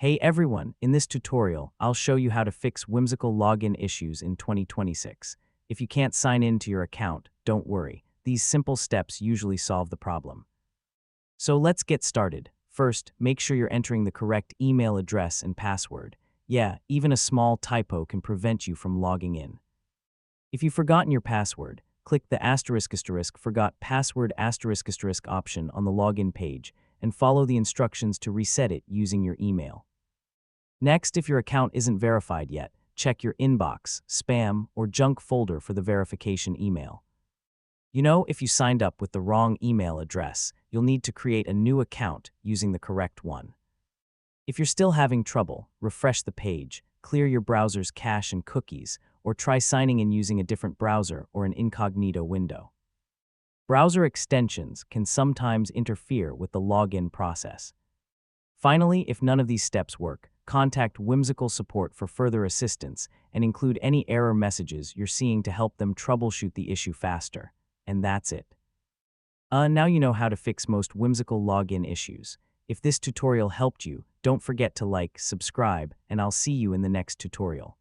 Hey everyone, in this tutorial, I'll show you how to fix whimsical login issues in 2026. If you can't sign in to your account, don't worry. These simple steps usually solve the problem. So let's get started. First, make sure you're entering the correct email address and password. Yeah, even a small typo can prevent you from logging in. If you've forgotten your password, click the **forgot password ** option on the login page and follow the instructions to reset it using your email. Next, if your account isn't verified yet, check your inbox, spam, or junk folder for the verification email. If you signed up with the wrong email address, you'll need to create a new account using the correct one. If you're still having trouble, refresh the page, clear your browser's cache and cookies, or try signing in using a different browser or an incognito window. Browser extensions can sometimes interfere with the login process. Finally, if none of these steps work, contact Whimsical support for further assistance and include any error messages you're seeing to help them troubleshoot the issue faster. And that's it. Now you know how to fix most Whimsical login issues. If this tutorial helped you, don't forget to like, subscribe, and I'll see you in the next tutorial.